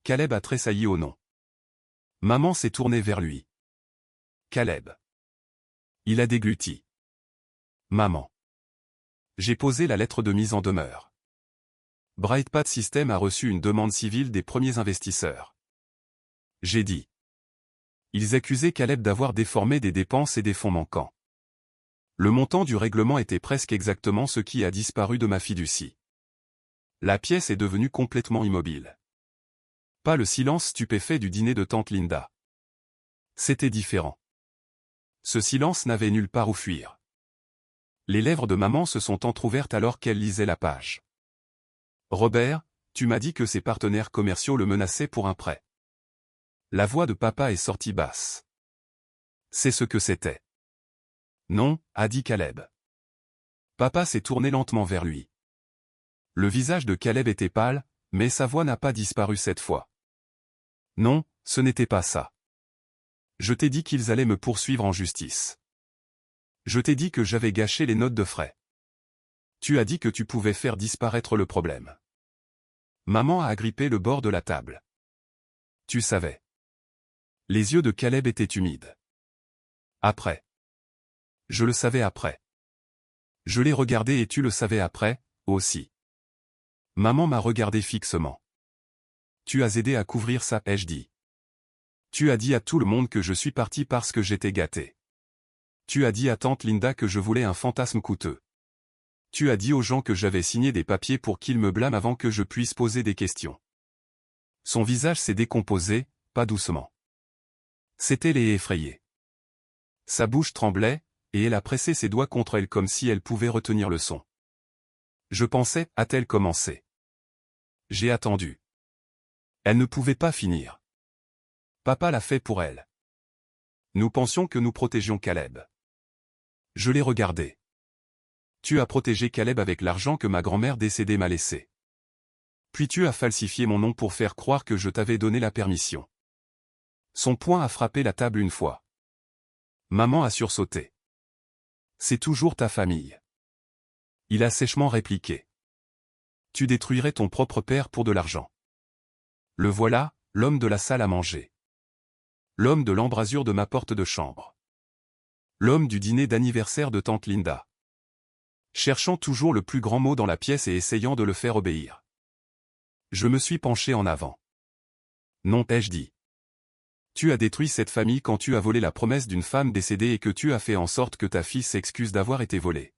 Caleb a tressailli au nom. Maman s'est tournée vers lui. Caleb. Il a dégluti. Maman. J'ai posé la lettre de mise en demeure. Brightpath System a reçu une demande civile des premiers investisseurs. J'ai dit. Ils accusaient Caleb d'avoir déformé des dépenses et des fonds manquants. Le montant du règlement était presque exactement ce qui a disparu de ma fiducie. La pièce est devenue complètement immobile. Pas le silence stupéfait du dîner de tante Linda. C'était différent. Ce silence n'avait nulle part où fuir. Les lèvres de maman se sont entr'ouvertes alors qu'elle lisait la page. Robert, tu m'as dit que ses partenaires commerciaux le menaçaient pour un prêt. La voix de papa est sortie basse. C'est ce que c'était. Non, a dit Caleb. Papa s'est tourné lentement vers lui. Le visage de Caleb était pâle, mais sa voix n'a pas disparu cette fois. Non, ce n'était pas ça. Je t'ai dit qu'ils allaient me poursuivre en justice. Je t'ai dit que j'avais gâché les notes de frais. Tu as dit que tu pouvais faire disparaître le problème. Maman a agrippé le bord de la table. Tu savais. Les yeux de Caleb étaient humides. Après. Je le savais après. Je l'ai regardé et tu le savais après, aussi. Maman m'a regardé fixement. Tu as aidé à couvrir ça, ai-je dit. Tu as dit à tout le monde que je suis parti parce que j'étais gâté. Tu as dit à tante Linda que je voulais un fantasme coûteux. Tu as dit aux gens que j'avais signé des papiers pour qu'ils me blâment avant que je puisse poser des questions. Son visage s'est décomposé, pas doucement. C'était les effrayé. Sa bouche tremblait, et elle a pressé ses doigts contre elle comme si elle pouvait retenir le son. Je pensais, a-t-elle commencé. J'ai attendu. Elle ne pouvait pas finir. Papa l'a fait pour elle. Nous pensions que nous protégions Caleb. Je l'ai regardé. Tu as protégé Caleb avec l'argent que ma grand-mère décédée m'a laissé. Puis tu as falsifié mon nom pour faire croire que je t'avais donné la permission. Son poing a frappé la table une fois. Maman a sursauté. C'est toujours ta famille. Il a sèchement répliqué. Tu détruirais ton propre père pour de l'argent. Le voilà, l'homme de la salle à manger. L'homme de l'embrasure de ma porte de chambre. L'homme du dîner d'anniversaire de tante Linda. Cherchant toujours le plus grand mot dans la pièce et essayant de le faire obéir. Je me suis penché en avant. Non, ai-je dit. Tu as détruit cette famille quand tu as volé la promesse d'une femme décédée et que tu as fait en sorte que ta fille s'excuse d'avoir été volée.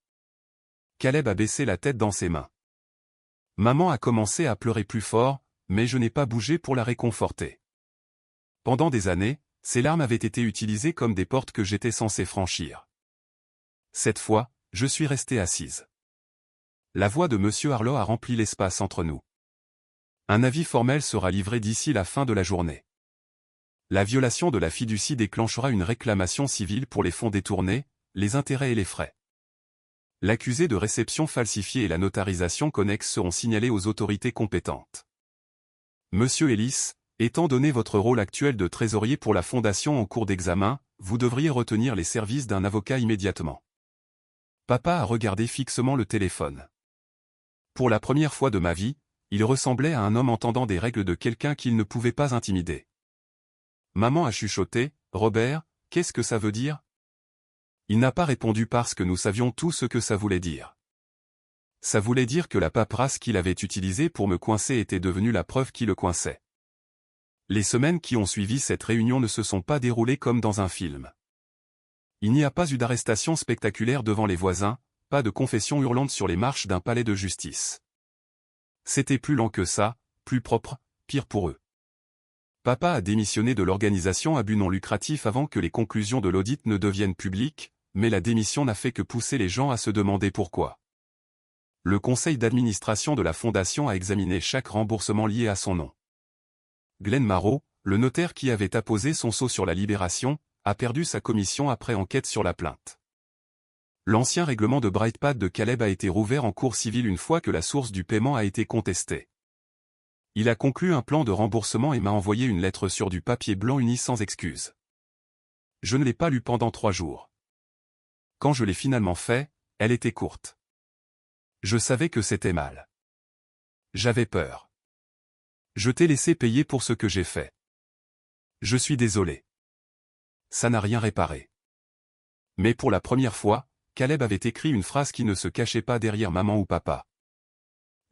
Caleb a baissé la tête dans ses mains. Maman a commencé à pleurer plus fort, mais je n'ai pas bougé pour la réconforter. Pendant des années, ces larmes avaient été utilisées comme des portes que j'étais censé franchir. Cette fois, je suis restée assise. La voix de Monsieur Harlow a rempli l'espace entre nous. Un avis formel sera livré d'ici la fin de la journée. La violation de la fiducie déclenchera une réclamation civile pour les fonds détournés, les intérêts et les frais. L'accusé de réception falsifiée et la notarisation connexe seront signalés aux autorités compétentes. Monsieur Ellis, étant donné votre rôle actuel de trésorier pour la fondation en cours d'examen, vous devriez retenir les services d'un avocat immédiatement. Papa a regardé fixement le téléphone. Pour la première fois de ma vie, il ressemblait à un homme entendant des règles de quelqu'un qu'il ne pouvait pas intimider. Maman a chuchoté, « Robert, qu'est-ce que ça veut dire ?» Il n'a pas répondu parce que nous savions tout ce que ça voulait dire. Ça voulait dire que la paperasse qu'il avait utilisée pour me coincer était devenue la preuve qui le coinçait. Les semaines qui ont suivi cette réunion ne se sont pas déroulées comme dans un film. Il n'y a pas eu d'arrestation spectaculaire devant les voisins, pas de confession hurlante sur les marches d'un palais de justice. C'était plus lent que ça, plus propre, pire pour eux. Papa a démissionné de l'organisation à but non lucratif avant que les conclusions de l'audit ne deviennent publiques, mais la démission n'a fait que pousser les gens à se demander pourquoi. Le conseil d'administration de la fondation a examiné chaque remboursement lié à son nom. Glenn Marrow, le notaire qui avait apposé son sceau sur la libération, a perdu sa commission après enquête sur la plainte. L'ancien règlement de Brightpath de Caleb a été rouvert en cour civile une fois que la source du paiement a été contestée. Il a conclu un plan de remboursement et m'a envoyé une lettre sur du papier blanc uni sans excuse. Je ne l'ai pas lue pendant 3 jours. Quand je l'ai finalement fait, elle était courte. Je savais que c'était mal. J'avais peur. Je t'ai laissé payer pour ce que j'ai fait. Je suis désolé. Ça n'a rien réparé. Mais pour la première fois, Caleb avait écrit une phrase qui ne se cachait pas derrière maman ou papa.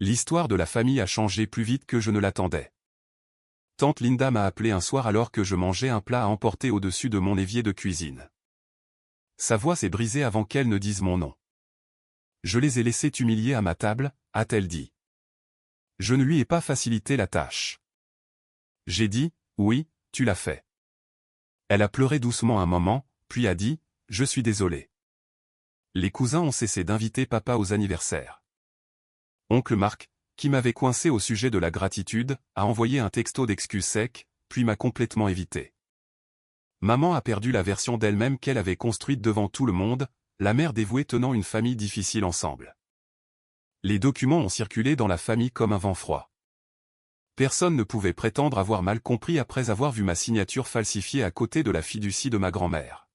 L'histoire de la famille a changé plus vite que je ne l'attendais. Tante Linda m'a appelé un soir alors que je mangeais un plat à emporter au-dessus de mon évier de cuisine. Sa voix s'est brisée avant qu'elle ne dise mon nom. Je les ai laissés t'humilier à ma table, a-t-elle dit. Je ne lui ai pas facilité la tâche. J'ai dit, oui, tu l'as fait. Elle a pleuré doucement un moment, puis a dit, je suis désolée. Les cousins ont cessé d'inviter papa aux anniversaires. Oncle Marc, qui m'avait coincé au sujet de la gratitude, a envoyé un texto d'excuses sec, puis m'a complètement évité. Maman a perdu la version d'elle-même qu'elle avait construite devant tout le monde, la mère dévouée tenant une famille difficile ensemble. Les documents ont circulé dans la famille comme un vent froid. Personne ne pouvait prétendre avoir mal compris après avoir vu ma signature falsifiée à côté de la fiducie de ma grand-mère.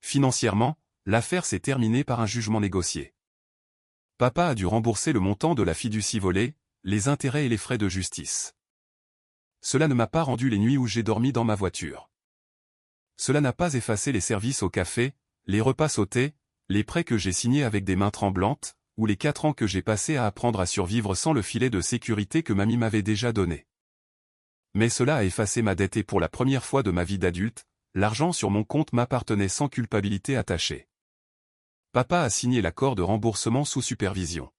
Financièrement, l'affaire s'est terminée par un jugement négocié. Papa a dû rembourser le montant de la fiducie volée, les intérêts et les frais de justice. Cela ne m'a pas rendu les nuits où j'ai dormi dans ma voiture. Cela n'a pas effacé les services au café, les repas sautés, les prêts que j'ai signés avec des mains tremblantes, ou les 4 ans que j'ai passés à apprendre à survivre sans le filet de sécurité que mamie m'avait déjà donné. Mais cela a effacé ma dette et pour la première fois de ma vie d'adulte, l'argent sur mon compte m'appartenait sans culpabilité attachée. Papa a signé l'accord de remboursement sous supervision.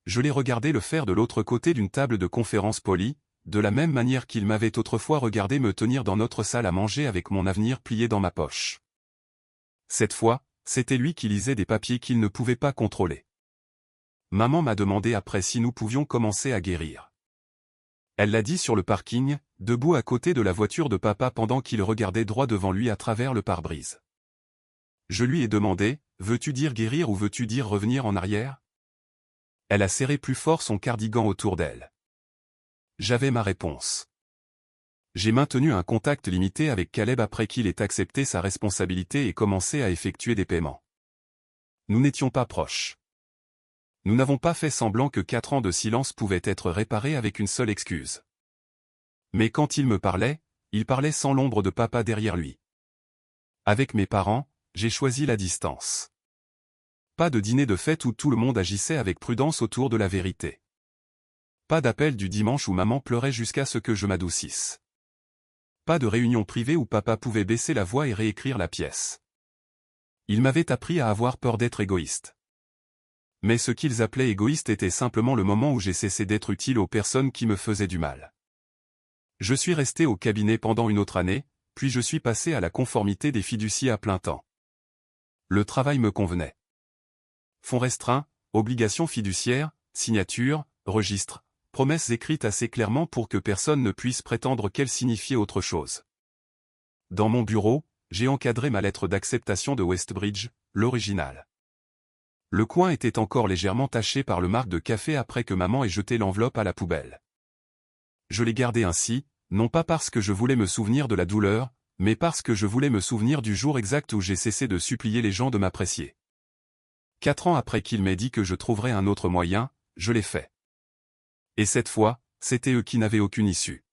Je l'ai regardé le faire de l'autre côté d'une table de conférence polie, de la même manière qu'il m'avait autrefois regardé me tenir dans notre salle à manger avec mon avenir plié dans ma poche. Cette fois, c'était lui qui lisait des papiers qu'il ne pouvait pas contrôler. Maman m'a demandé après si nous pouvions commencer à guérir. Elle l'a dit sur le parking, debout à côté de la voiture de papa pendant qu'il regardait droit devant lui à travers le pare-brise. Je lui ai demandé, « Veux-tu dire guérir ou veux-tu dire revenir en arrière ?» Elle a serré plus fort son cardigan autour d'elle. J'avais ma réponse. J'ai maintenu un contact limité avec Caleb après qu'il ait accepté sa responsabilité et commencé à effectuer des paiements. Nous n'étions pas proches. Nous n'avons pas fait semblant que 4 ans de silence pouvaient être réparés avec une seule excuse. Mais quand il parlait sans l'ombre de papa derrière lui. Avec mes parents, j'ai choisi la distance. Pas de dîner de fête où tout le monde agissait avec prudence autour de la vérité. Pas d'appel du dimanche où maman pleurait jusqu'à ce que je m'adoucisse. Pas de réunion privée où papa pouvait baisser la voix et réécrire la pièce. Ils m'avaient appris à avoir peur d'être égoïste. Mais ce qu'ils appelaient égoïste était simplement le moment où j'ai cessé d'être utile aux personnes qui me faisaient du mal. Je suis resté au cabinet pendant une autre année, puis je suis passé à la conformité des fiducies à plein temps. Le travail me convenait. Fonds restreints, obligations fiduciaires, signatures, registres, promesses écrites assez clairement pour que personne ne puisse prétendre qu'elles signifiaient autre chose. Dans mon bureau, j'ai encadré ma lettre d'acceptation de Westbridge, l'original. Le coin était encore légèrement taché par le marc de café après que maman ait jeté l'enveloppe à la poubelle. Je l'ai gardé ainsi, non pas parce que je voulais me souvenir de la douleur, mais parce que je voulais me souvenir du jour exact où j'ai cessé de supplier les gens de m'apprécier. 4 ans après qu'il m'ait dit que je trouverais un autre moyen, je l'ai fait. Et cette fois, c'était eux qui n'avaient aucune issue.